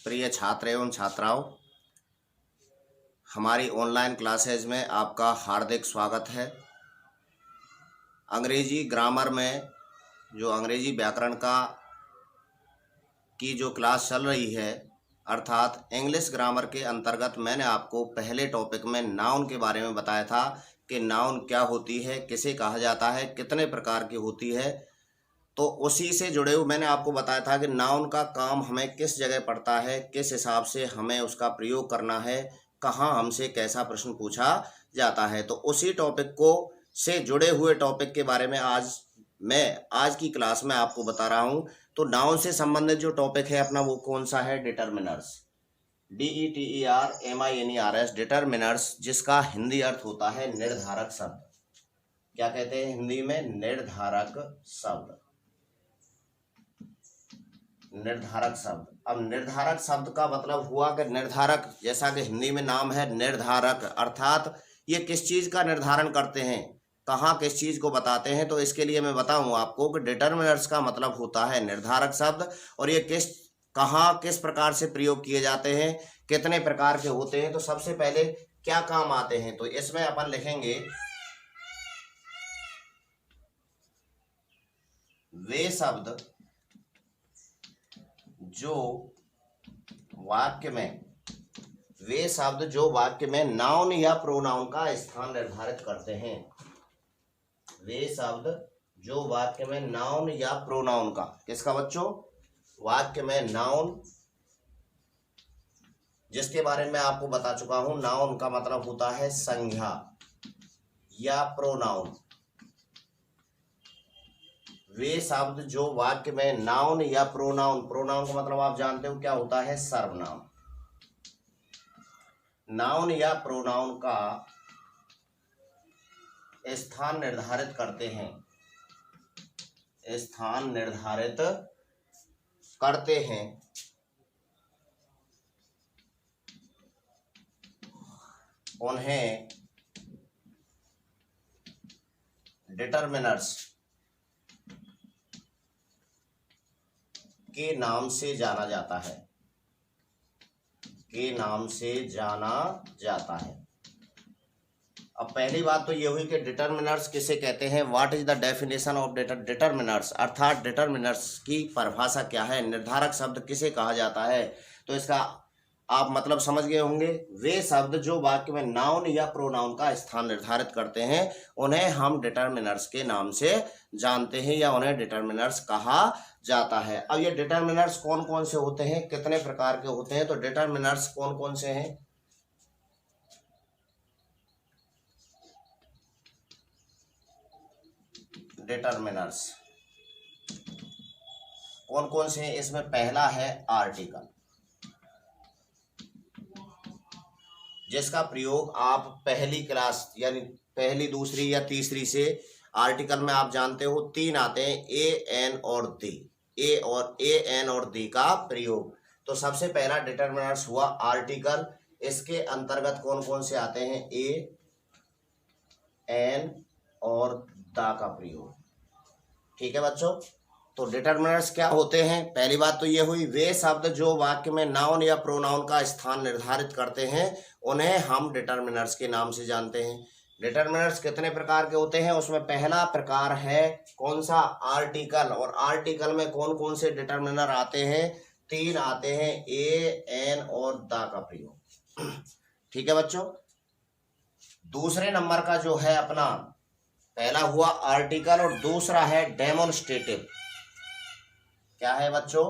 प्रिय छात्र एवं छात्राओं, हमारी ऑनलाइन क्लासेज में आपका हार्दिक स्वागत है। अंग्रेजी ग्रामर में जो अंग्रेजी व्याकरण की जो क्लास चल रही है, अर्थात इंग्लिश ग्रामर के अंतर्गत मैंने आपको पहले टॉपिक में नाउन के बारे में बताया था कि नाउन क्या होती है, किसे कहा जाता है, कितने प्रकार की होती है। तो उसी से जुड़े हुए मैंने आपको बताया था कि नाउन का काम हमें किस जगह पड़ता है, किस हिसाब से हमें उसका प्रयोग करना है, कहाँ हमसे कैसा प्रश्न पूछा जाता है। तो उसी टॉपिक को से जुड़े हुए टॉपिक के बारे में आज की क्लास में आपको बता रहा हूँ। तो नाउन से संबंधित जो टॉपिक है अपना वो कौन सा है? डिटरमिनर्स। DETERMINERS, डिटरमिनर्स, जिसका हिंदी अर्थ होता है निर्धारक शब्द। क्या कहते हैं हिंदी में? निर्धारक शब्द। निर्धारक शब्द। अब निर्धारक शब्द का मतलब हुआ कि निर्धारक, जैसा कि हिंदी में नाम है निर्धारक, अर्थात ये किस चीज का निर्धारण करते हैं, कहाँ किस चीज को बताते हैं। तो इसके लिए मैं बताऊं आपको कि डिटरमिनर्स का मतलब होता है निर्धारक शब्द, और ये कहाँ किस प्रकार से प्रयोग किए जाते हैं, कितने प्रकार के होते हैं। तो सबसे पहले क्या काम आते हैं, तो इसमें अपन लिखेंगे वे शब्द जो वाक्य में नाउन या प्रोनाउन का स्थान निर्धारित करते हैं। वे शब्द जो वाक्य में नाउन या प्रोनाउन का, किसका बच्चों? वाक्य में नाउन, जिसके बारे में आपको बता चुका हूं। नाउन का मतलब होता है संज्ञा या प्रोनाउन। वे शब्द जो वाक्य में नाउन या प्रोनाउन का मतलब आप जानते हो क्या होता है? सर्वनाम। नाउन या प्रोनाउन का स्थान निर्धारित करते हैं, उन्हें डिटरमिनर्स के नाम से जाना जाता है। अब पहली बात तो ये हुई कि डिटरमिनर्स किसे कहते हैं। What is the definition of determiners, अर्थात डिटरमिनर्स की परिभाषा क्या है, निर्धारक शब्द किसे कहा जाता है। तो इसका आप मतलब समझ गए होंगे। वे शब्द जो वाक्य में नाउन या प्रोनाउन का स्थान निर्धारित करते हैं, उन्हें हम डिटरमिनर्स के नाम से जानते हैं या उन्हें डिटरमिनर्स कहा जाता है। अब ये डिटरमिनर्स कौन कौन से होते हैं, कितने प्रकार के होते हैं? तो डिटरमिनर्स कौन कौन से हैं? डिटरमिनर्स कौन कौन से हैं? इसमें पहला है आर्टिकल, जिसका प्रयोग आप पहली क्लास यानी पहली, दूसरी या तीसरी से आर्टिकल में आप जानते हो तीन आते हैं, ए, एन और दी। ए एन और दी का प्रयोग। तो सबसे पहला डिटरमिनर्स हुआ आर्टिकल। इसके अंतर्गत कौन कौन से आते हैं? ए, एन और दा का प्रयोग। ठीक है बच्चों। तो डिटरमिनर्स क्या होते हैं? पहली बात तो ये हुई, वे शब्द जो वाक्य में नाउन या प्रोनाउन का स्थान निर्धारित करते हैं, उन्हें हम डिटरमिनर्स के नाम से जानते हैं। डिटरमिनर्स कितने प्रकार के होते हैं? उसमें पहला प्रकार है कौन सा? आर्टिकल। और आर्टिकल में कौन कौन से डिटरमिनर आते हैं? तीन आते हैं, ए, एन और दा का प्रयोग। ठीक है बच्चों। दूसरे नंबर का जो है अपना, पहला हुआ आर्टिकल और दूसरा है डेमोन्स्ट्रेटिव। क्या है बच्चों?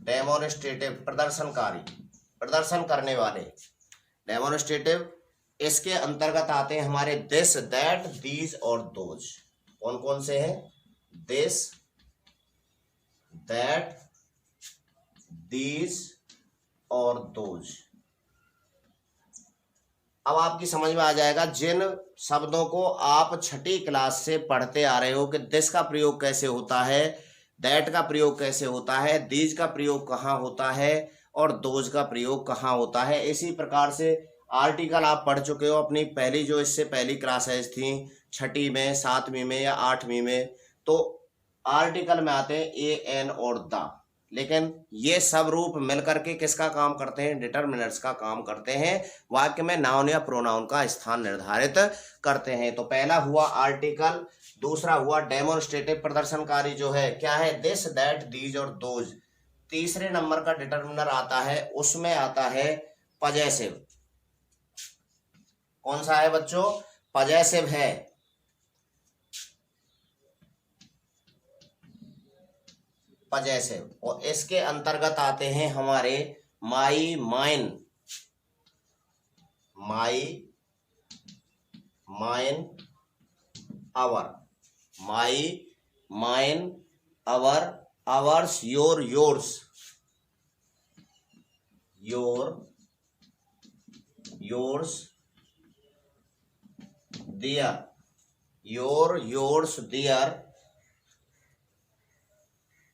डेमोन्स्ट्रेटिव, प्रदर्शनकारी, प्रदर्शन करने वाले। डेमोन्स्ट्रेटिव, इसके अंतर्गत आते हैं हमारे दिस, दैट, दीज और दोज। कौन कौन से हैं? दिस, दैट, दीज और दोज। अब आपकी समझ में आ जाएगा जिन शब्दों को आप छठी क्लास से पढ़ते आ रहे हो कि दिस का प्रयोग कैसे होता है, दैट का प्रयोग कैसे होता है, दीज का प्रयोग कहाँ होता है और दोज का प्रयोग कहाँ होता है। इसी प्रकार से आर्टिकल आप पढ़ चुके हो अपनी पहली, जो इससे पहली क्लासेज थी, छठी में, सातवीं में या आठवीं में। तो आर्टिकल में आते हैं ए एन और द, लेकिन ये सब रूप मिलकर के किसका काम करते हैं? डिटर्मिनर्स का काम करते हैं, वाक्य में नाउन या प्रोनाउन का स्थान निर्धारित करते हैं। तो पहला हुआ आर्टिकल, दूसरा हुआ डेमोन्स्ट्रेटिव प्रदर्शनकारी जो है क्या है? दिस, दैट, दीज और दोज। तीसरे नंबर का डिटर्मिनर आता है, उसमें आता है पजेसिव। कौन सा है बच्चों? पजेसिव है। पजेसिव, और इसके अंतर्गत आते हैं हमारे my, mine, my, mine, our, my, mine, our, ours, your, yours, your, yours, their, your, yours, their,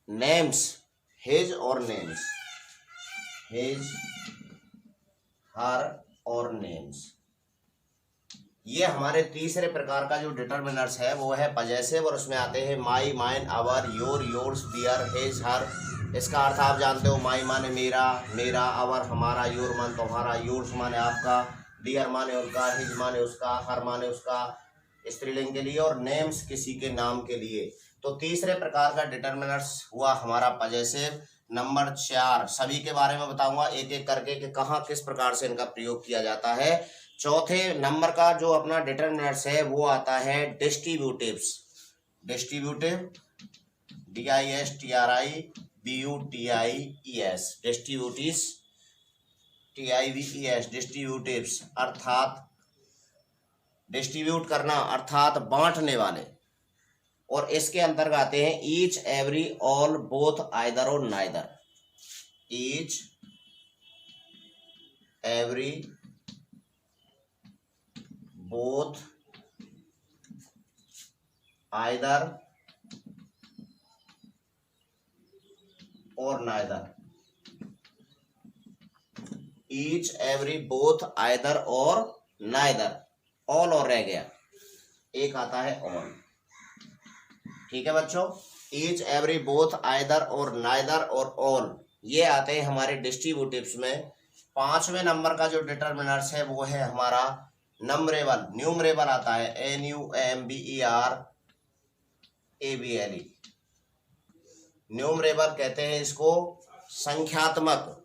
names, his और नेम्स, हिज, हर और नेम्स। ये हमारे तीसरे प्रकार का जो डिटर्मिनर्स है वो है पजेसिव, और उसमें आते हैं my, mine, our, your, yours, their, his, her. इसका अर्थ आप जानते हो, माई माने मेरा, मेरा, आवर हमारा, योर माने तुम्हारा, योर्स माने आपका, दियर माने उनका, हिज माने उसका, हर माने उसका स्त्रीलिंग के लिए, और नेम्स किसी के नाम के लिए। तो तीसरे प्रकार का डिटर्मिनर्स हुआ हमारा पजेसिव। नंबर 4 सभी के बारे में बताऊंगा एक एक करके कि कहाँ किस प्रकार से इनका प्रयोग किया जाता है। चौथे नंबर का जो अपना डिटर्मिनर्स है वो आता है डिस्ट्रीब्यूटिव्स। डिस्ट्रीब्यूटिव, DISTRIBUTIES, डिस्ट्रीब्यूटिव्स, TIVES, डिस्ट्रीब्यूटिव्स अर्थात डिस्ट्रीब्यूट करना अर्थात बांटने वाले। और इसके अंतर्गत आते हैं each, every, all, both, either और neither. Each, every, both, either और neither. Each, every, both, either और नाइदर। ऑल और रह गया, एक आता है ऑल। ठीक है बच्चों, ईच, एवरी, बोथ, आइदर और नाइदर और ऑल, ये आते हैं हमारे डिस्ट्रीब्यूटिव्स में। पांचवें नंबर का जो डिटर्मिनर्स है वो है हमारा नंबरेबल। न्यूमरेबल आता है NUMBERABLE। न्यूमरेबल कहते हैं इसको, संख्यात्मक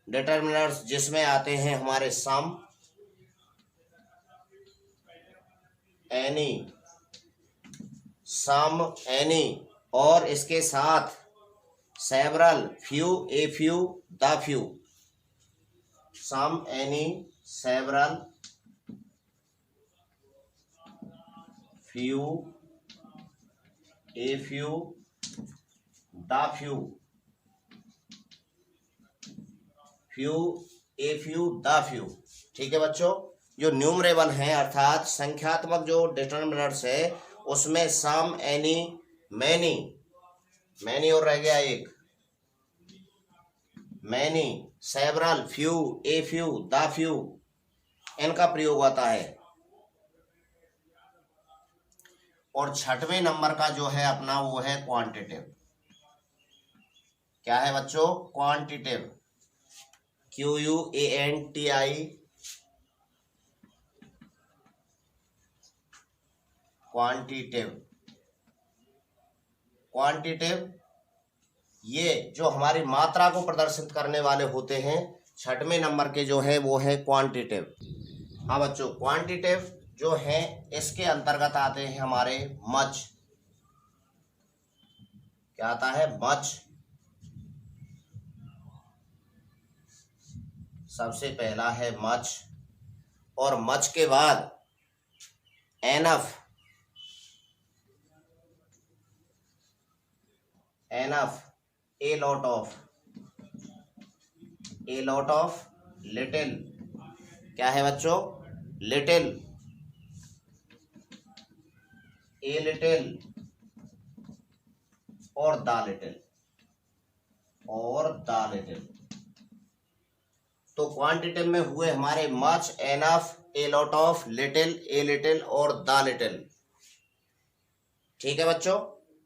डिटर्मिनर्स, जिसमें आते हैं हमारे सम, एनी, सम, एनी, और इसके साथ several, few, a few, the few. Some, any, several, few, a few, the few, few, a few, the few. ठीक है बच्चों, जो न्यूमरेबल हैं अर्थात संख्यात्मक जो डिटर्मिनर्स है उसमें सम, एनी, मैनी, मैनी और रह गया एक, many, several, few, a few, the few, इनका प्रयोग होता है। और छठवें नंबर का जो है अपना वो है क्वांटिटिव। क्या है बच्चों? Quantitative, QUANTI, quantitative. क्वांटिटिव ये जो हमारी मात्रा को प्रदर्शित करने वाले होते हैं, छठवें नंबर के जो है वो है क्वांटिटिव। हाँ बच्चों, क्वांटिटिव जो है इसके अंतर्गत आते हैं हमारे मच। क्या आता है? मच। सबसे पहला है मच, और मच के बाद enough, enough, a lot of, A lot of, little. क्या है बच्चों? लिटिल, ए लिटिल और द लिटिल, और द लिटिल। तो क्वांटिटिव में हुए हमारे much, enough, a lot of, little, a little और द लिटिल। ठीक है बच्चों,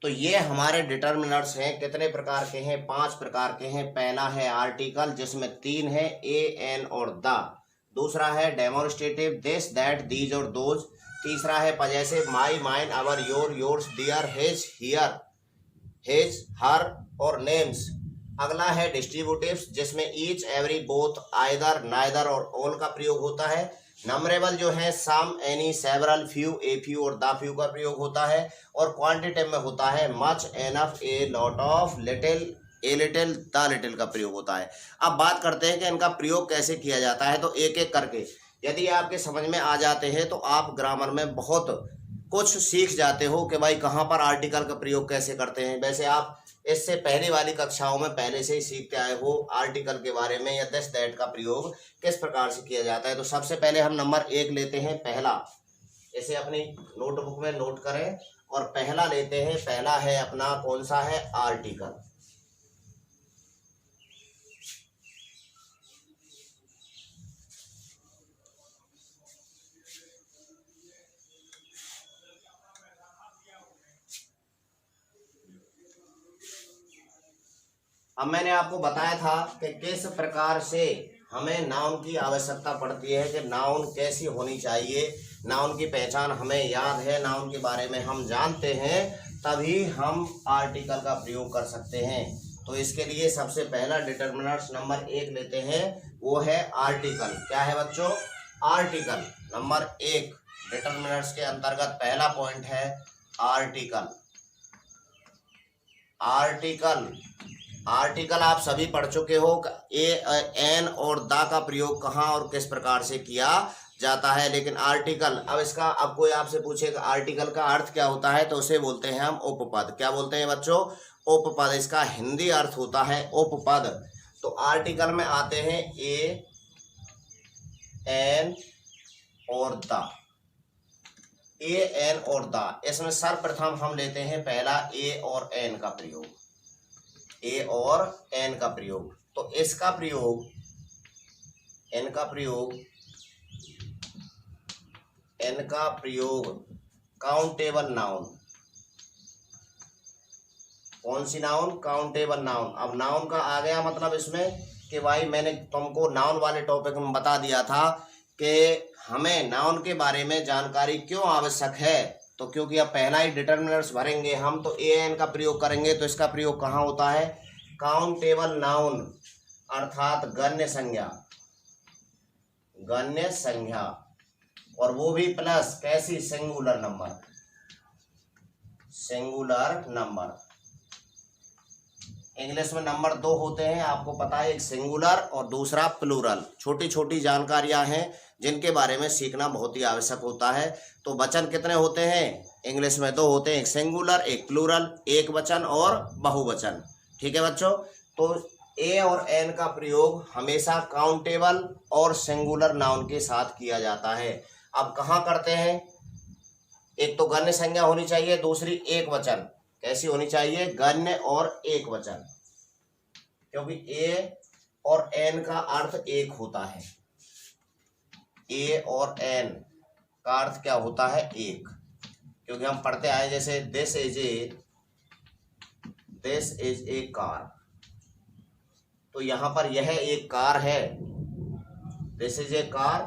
तो ये हमारे डिटर्मिनर्स हैं। कितने प्रकार के हैं? 5 प्रकार के हैं। पहला है आर्टिकल जिसमें 3 है, ए, एन और द। दूसरा है डेमोन्स्ट्रेटिव, दिस, दैट, दीज और दोज। तीसरा है possessive, my, mine, our, your, yours, their, his, here, his, her और नेम्स। अगला है डिस्ट्रीब्यूटिव्स जिसमें each, every, both, either, neither और ऑल का प्रयोग होता है। नंबरेबल जो है some, any, several, few, a few और द फ्यू का प्रयोग होता है। और क्वांटिटिव में होता है much, enough, a lot of, little, a little, the little का प्रयोग होता है। अब बात करते हैं कि इनका प्रयोग कैसे किया जाता है, तो एक एक करके यदि आपके समझ में आ जाते हैं तो आप ग्रामर में बहुत कुछ सीख जाते हो कि भाई कहाँ पर आर्टिकल का प्रयोग कैसे करते हैं। वैसे आप इससे पहले वाली कक्षाओं में पहले से ही सीखते आए हो आर्टिकल के बारे में, या दिस दैट का प्रयोग किस प्रकार से किया जाता है। तो सबसे पहले हम नंबर 1 लेते हैं, पहला। इसे अपनी नोटबुक में नोट करें और पहला लेते हैं। पहला है अपना कौन सा है? आर्टिकल। अब मैंने आपको बताया था कि किस प्रकार से हमें नाउन की आवश्यकता पड़ती है, कि नाउन कैसी होनी चाहिए। नाउन की पहचान हमें याद है, नाउन के बारे में हम जानते हैं, तभी हम आर्टिकल का प्रयोग कर सकते हैं। तो इसके लिए सबसे पहला डिटर्मिनर्स नंबर 1 लेते हैं, वो है आर्टिकल। क्या है बच्चों? आर्टिकल। नंबर 1 डिटर्मिनर्स के अंतर्गत पहला पॉइंट है आर्टिकल। आर्टिकल आर्टिकल आप सभी पढ़ चुके हो। ए, एन और द का प्रयोग कहाँ और किस प्रकार से किया जाता है। लेकिन आर्टिकल, अब कोई आपसे पूछेगा आर्टिकल का अर्थ क्या होता है, तो उसे बोलते हैं हम उपपद। क्या बोलते हैं बच्चों? उपपद। इसका हिंदी अर्थ होता है उपपद। तो आर्टिकल में आते हैं ए, एन और द। ए, एन और द, इसमें सर्वप्रथम हम लेते हैं पहला ए और एन का प्रयोग। ए और एन का प्रयोग, तो इसका प्रयोग, एन का प्रयोग, एन का प्रयोग काउंटेबल नाउन। कौन सी नाउन? Countable noun. अब नाउन का आ गया मतलब इसमें कि भाई मैंने तुमको नाउन वाले टॉपिक में बता दिया था कि हमें नाउन के बारे में जानकारी क्यों आवश्यक है। तो क्योंकि अब पहला ही डिटर्मिनर्स भरेंगे हम, तो ए एन का प्रयोग करेंगे। तो इसका प्रयोग कहाँ होता है? काउंटेबल नाउन, अर्थात गण्य संज्ञा। गण्य संज्ञा, और वो भी प्लस कैसी? Singular number. Singular number. English में नंबर 2 होते हैं, आपको पता है, एक सिंगुलर और दूसरा प्लूरल। छोटी छोटी जानकारियां हैं जिनके बारे में सीखना बहुत ही आवश्यक होता है। तो वचन कितने होते हैं? इंग्लिश में 2 होते हैं, एक सिंगुलर, एक प्लूरल, एक वचन और बहुवचन। ठीक है बच्चों। तो ए और एन का प्रयोग हमेशा काउंटेबल और सिंगुलर नाउन के साथ किया जाता है। अब कहाँ करते हैं? एक तो गण्य संज्ञा होनी चाहिए, दूसरी एक वचन। कैसी होनी चाहिए? गण्य और एक वचन, क्योंकि ए और एन का अर्थ एक होता है। ए और एन का अर्थ क्या होता है? एक। क्योंकि हम पढ़ते आए, जैसे दिस इज ए कार, तो यहां पर यह एक कार है। This is a car.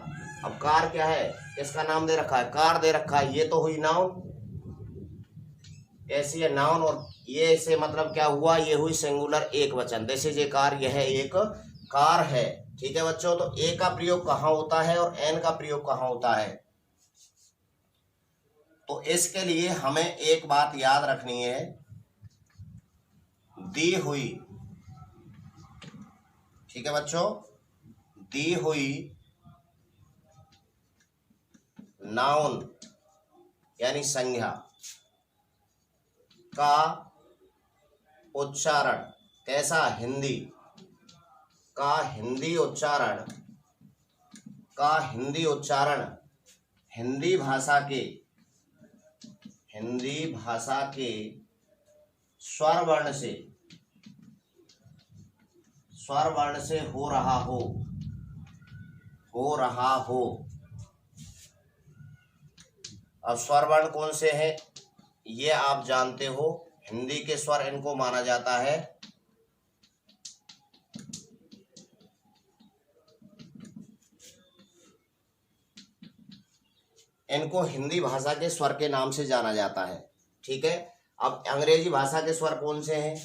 अब कार क्या है? किसका नाम दे रखा है? कार दे रखा है। ये तो हुई नाउन, ऐसी है नाउन, और ये से मतलब क्या हुआ? ये हुई सिंगुलर एक वचन। दिस इज ए कार, यह एक कार है। ठीक है बच्चों। तो ए का प्रयोग कहाँ होता है और एन का प्रयोग कहाँ होता है? तो इसके लिए हमें एक बात याद रखनी है, दी हुई, ठीक है बच्चों, दी हुई नाउन यानी संज्ञा का उच्चारण कैसा? हिंदी का हिंदी उच्चारण हिंदी भाषा के स्वर वर्ण से हो रहा हो। अब स्वर वर्ण कौन से हैं? ये आप जानते हो, हिंदी के स्वर इनको माना जाता है। इनको हिंदी भाषा के स्वर के नाम से जाना जाता है। ठीक है, अब अंग्रेजी भाषा के स्वर कौन से हैं?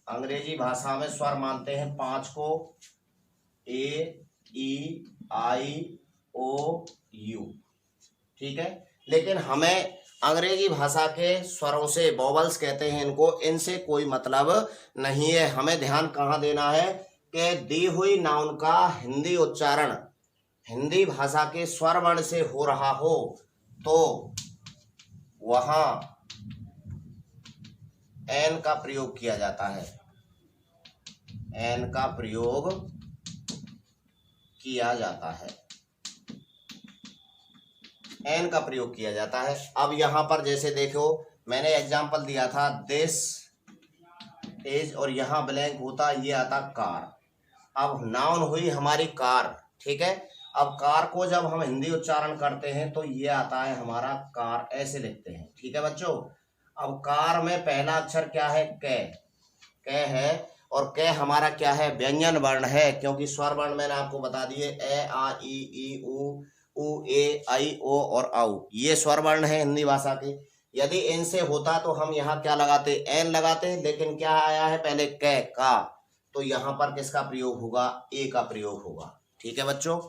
अंग्रेजी भाषा में स्वर मानते हैं 5 को, ए, ई, आई, ओ, यू। ठीक है, लेकिन हमें अंग्रेजी भाषा के स्वरों से, वोवल्स कहते हैं इनको, इनसे कोई मतलब नहीं है। हमें ध्यान कहाँ देना है कि दी हुई नाउन का हिंदी उच्चारण हिंदी भाषा के स्वर वर्ण से हो रहा हो तो वहां एन का प्रयोग किया जाता है। एन का प्रयोग किया जाता है। एन का प्रयोग किया जाता है। अब यहां पर जैसे देखो, मैंने एग्जांपल दिया था दिस इज, और यहां ब्लैंक होता, ये आता कार। अब नाउन हुई हमारी कार। ठीक है, अब कार को जब हम हिंदी उच्चारण करते हैं तो ये आता है हमारा कार, ऐसे लिखते हैं। ठीक है बच्चों, अब कार में पहला अक्षर क्या है? कै। कै है, और कै हमारा क्या है? व्यंजन वर्ण है, क्योंकि स्वर वर्ण मैंने आपको बता दिए, ए, आ, ई, उ, ए, आई, ओ और औ, ये स्वर वर्ण है हिंदी भाषा के। यदि इनसे होता तो हम यहाँ क्या लगाते? एन लगाते, लेकिन क्या आया है पहले? कै, का, तो यहाँ पर किसका प्रयोग होगा? ए का प्रयोग होगा। ठीक है बच्चों,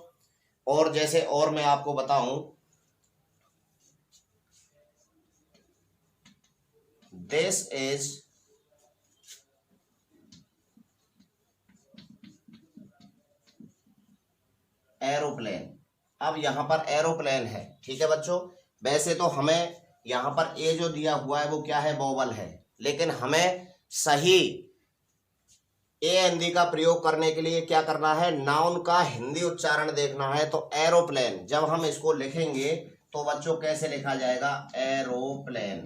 और जैसे और मैं आपको बताऊं, दिस इज एरोप्लेन। अब यहां पर एरोप्लेन है। ठीक है बच्चों, वैसे तो हमें यहां पर ए जो दिया हुआ है वो क्या है? वोवल है, लेकिन हमें सही ए एन डी का प्रयोग करने के लिए क्या करना है? नाउन का हिंदी उच्चारण देखना है। तो एरोप्लेन जब हम इसको लिखेंगे तो बच्चों कैसे लिखा जाएगा? एरोप्लेन।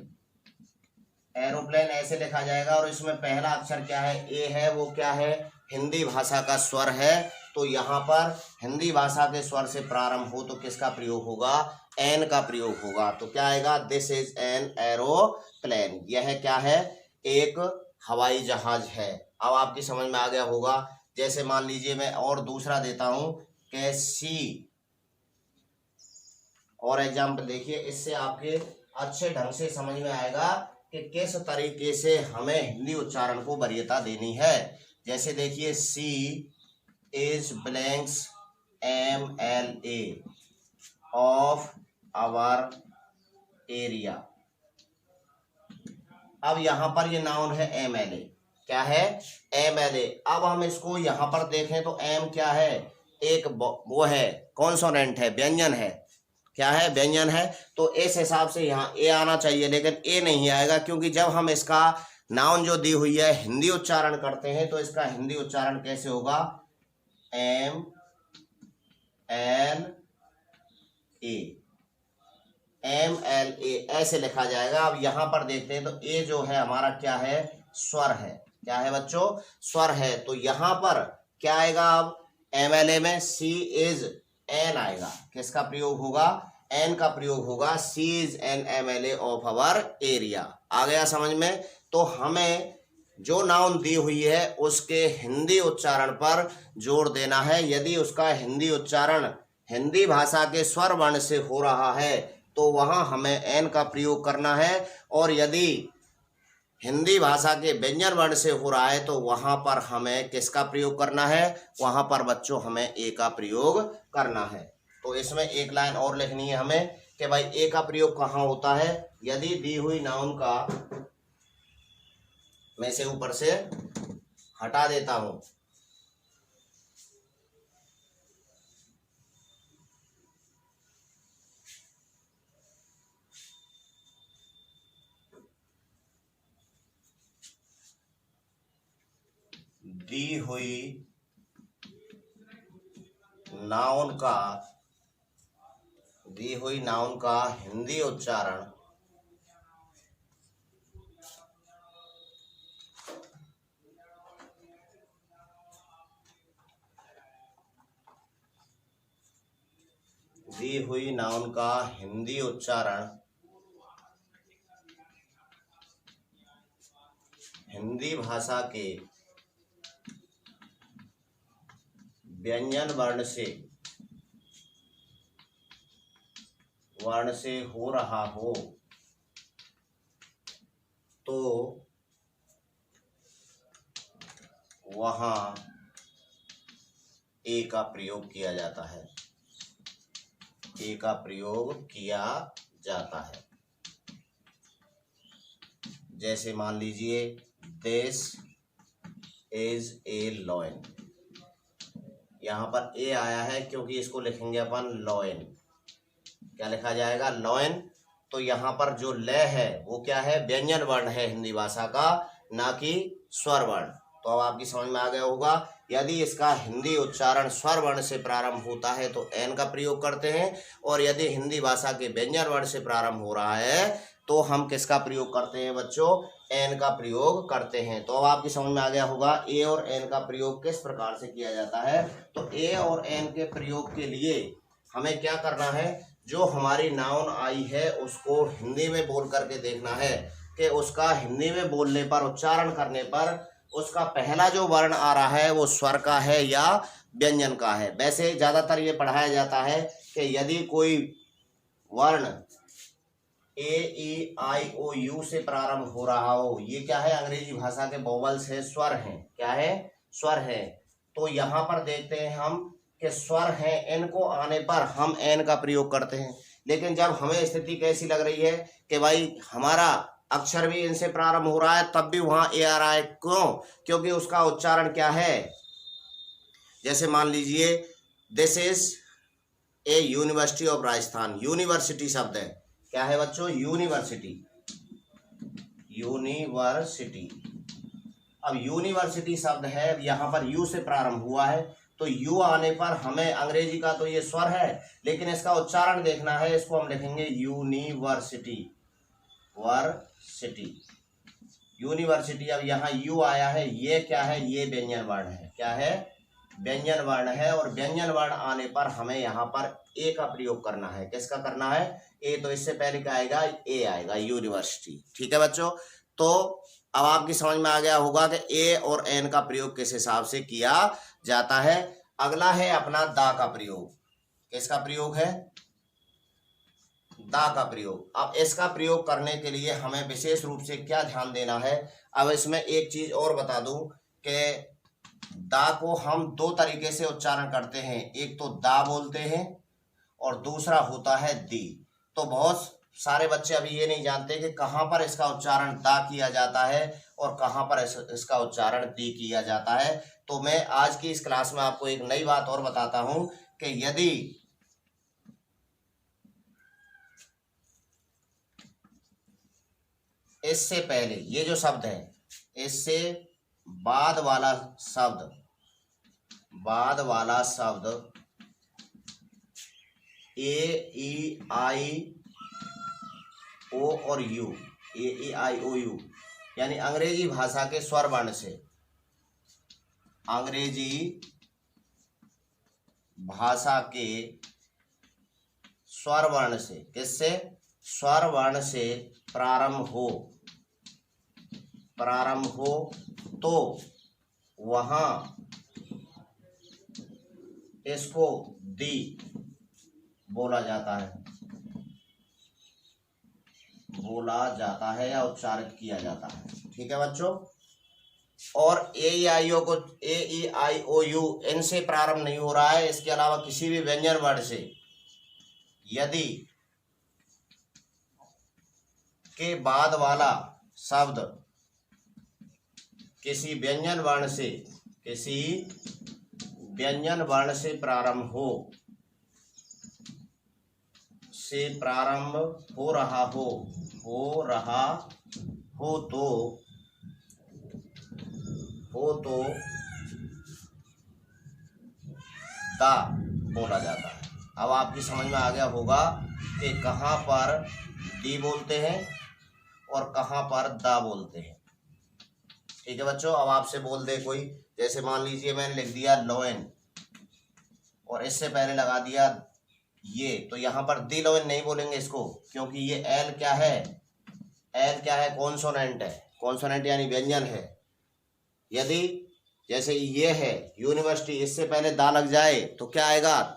एरोप्लेन ऐसे लिखा जाएगा, और इसमें पहला अक्षर क्या है? ए है, वो क्या है? हिंदी भाषा का स्वर है। तो यहाँ पर हिंदी भाषा के स्वर से प्रारंभ हो तो किसका प्रयोग होगा? एन का प्रयोग होगा। तो क्या आएगा? This is an aeroplane. यह क्या है? एक हवाई जहाज है। अब आपकी समझ में आ गया होगा। जैसे मान लीजिए मैं और दूसरा देता हूं कि सी, और एग्जाम्पल देखिए, इससे आपके अच्छे ढंग से समझ में आएगा कि किस तरीके से हमें हिंदी उच्चारण को वरीयता देनी है। जैसे देखिए, she is blanks MLA of our area. अब यहां पर ये नाउन है MLA। क्या है? MLA। अब हम इसको यहां पर देखें तो एम क्या है? एक वो है, कॉन्सोनेंट है, व्यंजन है। क्या है? व्यंजन है। तो इस हिसाब से यहाँ ए आना चाहिए, लेकिन ए नहीं आएगा, क्योंकि जब हम इसका नाउन जो दी हुई है हिंदी उच्चारण करते हैं तो इसका हिंदी उच्चारण कैसे होगा? MLA ऐसे लिखा जाएगा। अब यहां पर देखते हैं तो ए जो है हमारा क्या है? स्वर है। क्या है बच्चों? स्वर है। तो यहां पर क्या आएगा? अब MLA में सी इज एन आएगा। किसका प्रयोग होगा? एन का प्रयोग होगा। She is an MLA of our area. आ गया समझ में? तो हमें जो नाउन दी हुई है उसके हिंदी उच्चारण पर जोर देना है। यदि उसका हिंदी उच्चारण हिंदी भाषा के स्वर वर्ण से हो रहा है तो वहां हमें एन का प्रयोग करना है, और यदि हिंदी भाषा के व्यंजन वर्ण से हो रहा है तो वहां पर हमें किसका प्रयोग करना है? वहां पर बच्चों हमें ए का प्रयोग करना है। तो इसमें एक लाइन और लिखनी है हमें कि भाई ए का प्रयोग कहाँ होता है? यदि दी हुई नाउन का, मैं से ऊपर से हटा देता हूं, दी हुई नाउन का हिंदी उच्चारण दी हुई नाउन का हिंदी उच्चारण हिंदी भाषा के व्यंजन वर्ण से हो रहा हो तो वहां ए का प्रयोग किया जाता है। ए का प्रयोग किया जाता है। जैसे मान लीजिए दिस इज ए लॉयन। यहाँ पर ए आया है क्योंकि इसको लिखेंगे अपन लॉयन। क्या लिखा जाएगा? लॉयन। तो यहाँ पर जो ल है वो क्या है? व्यंजन वर्ण है हिंदी भाषा का, ना कि स्वर वर्ण। तो अब आपकी समझ में आ गया होगा। यदि इसका हिंदी उच्चारण स्वर वर्ण से प्रारंभ होता है तो एन का प्रयोग करते हैं, और यदि हिंदी भाषा के व्यंजन वर्ण से प्रारंभ हो रहा है तो हम किसका प्रयोग करते हैं बच्चों? एन का प्रयोग करते हैं। तो अब आपकी समझ में आ गया होगा ए और एन का प्रयोग किस प्रकार से किया जाता है। तो ए और एन के प्रयोग के लिए हमें क्या करना है? जो हमारी नाउन आई है उसको हिंदी में बोल करके देखना है कि उसका हिंदी में बोलने पर, उच्चारण करने पर उसका पहला जो वर्ण आ रहा है वो स्वर का है या व्यंजन का है। वैसे ज़्यादातर ये पढ़ाया जाता है कि यदि कोई वर्ण ए ई आई ओ यू से प्रारंभ हो रहा हो, ये क्या है? अंग्रेजी भाषा के वोवल्स है, स्वर हैं। क्या है? स्वर है। तो यहाँ पर देखते हैं हम कि स्वर है, एन को आने पर हम एन का प्रयोग करते हैं। लेकिन जब हमें स्थिति कैसी लग रही है कि भाई हमारा अक्षर भी इनसे प्रारंभ हो रहा है तब भी वहां ए आ रहा है, क्यों? क्योंकि उसका उच्चारण क्या है? जैसे मान लीजिए this is a university of Rajasthan. University शब्द है, क्या है बच्चों? यूनिवर्सिटी। यूनिवर्सिटी। अब यूनिवर्सिटी शब्द है, यहाँ पर यू से प्रारंभ हुआ है, तो यू आने पर हमें, अंग्रेजी का तो ये स्वर है लेकिन इसका उच्चारण देखना है। इसको हम लिखेंगे यूनिवर्सिटी। Varsity, university. अब यहाँ यू आया है, ये क्या है? ये व्यंजन वर्ण है। क्या है? व्यंजन वर्ण है। और व्यंजन वर्ण आने पर हमें यहाँ पर ए का प्रयोग करना है। किसका करना है? ए। तो इससे पहले क्या आएगा? ए आएगा, यूनिवर्सिटी। ठीक है बच्चों। तो अब आपकी समझ में आ गया होगा कि ए और एन का प्रयोग किस हिसाब से किया जाता है। अगला है अपना दा का प्रयोग। किसका प्रयोग है? दा का प्रयोग। अब इसका प्रयोग करने के लिए हमें विशेष रूप से क्या ध्यान देना है? अब इसमें एक चीज और बता दूं कि दा को हम दो तरीके से उच्चारण करते हैं। एक तो दा बोलते हैं और दूसरा होता है दी। तो बहुत सारे बच्चे अभी ये नहीं जानते कि कहाँ पर इसका उच्चारण दा किया जाता है और कहाँ पर इसका उच्चारण दी किया जाता है। तो मैं आज की इस क्लास में आपको एक नई बात और बताता हूं कि यदि इससे पहले ये जो शब्द है, इससे बाद वाला शब्द ए ई आई ओ और you, A E I O you, यानी अंग्रेजी भाषा के स्वर वर्ण से, अंग्रेजी भाषा के स्वर वर्ण से, किससे? स्वर वर्ण से प्रारंभ हो तो वहां इसको दी बोला जाता है या उच्चारित किया जाता है। ठीक है बच्चों। और ए ई आई ओ यू इनसे प्रारंभ नहीं हो रहा है, इसके अलावा किसी भी व्यंजन वर्ण से यदि के बाद वाला शब्द किसी व्यंजन वर्ण से प्रारंभ हो रहा हो तो दा बोला जाता है। अब आपकी समझ में आ गया होगा कि कहाँ पर दी बोलते हैं और कहाँ पर दा बोलते हैं। ठीक है बच्चों। अब आपसे बोल दे कोई, जैसे मान लीजिए मैंने लिख दिया लॉयन और इससे पहले लगा दिया ये, तो यहाँ पर दी लॉयन नहीं बोलेंगे इसको, क्योंकि ये एल क्या है? कॉन्सोनेंट है। कॉन्सोनेंट यानी व्यंजन है। यदि जैसे ये है यूनिवर्सिटी, इससे पहले दा लग जाए तो क्या आएगा,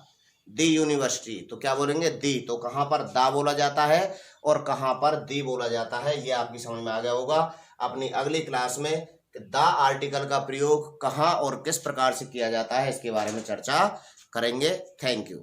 दी यूनिवर्सिटी, तो क्या बोलेंगे, दी। तो कहाँ पर दा बोला जाता है और कहाँ पर दी बोला जाता है, ये आपकी समझ में आ गया होगा। अपनी अगली क्लास में द आर्टिकल का प्रयोग कहाँ और किस प्रकार से किया जाता है इसके बारे में चर्चा करेंगे। Thank you.